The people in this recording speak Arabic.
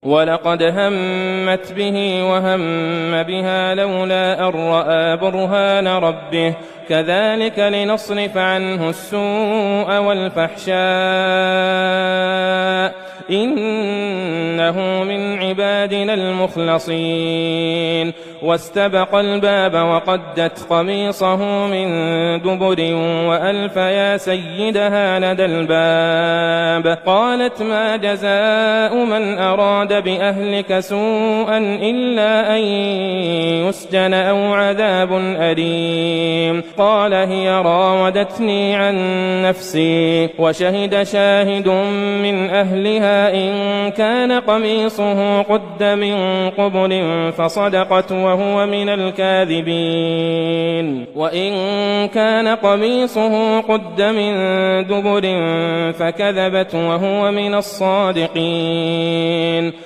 ولقد همت به وهم بها لولا أن رأى برهان ربه كذلك لنصرف عنه السوء والفحشاء إنه من عبادنا المخلصين واستبق الباب وقدت قميصه من دبر وألف يا سيدها لدى الباب قالت ما جزاء من أراد بأهلك سوءا إلا أن يسجن أو عذاب أليم قال هي راودتني عن نفسي وشهد شاهد من أهلها إن كان قميصه قد من قبل فصدقت وهو من الكاذبين وإن كان قميصه قد من دبر فكذبت وهو من الصادقين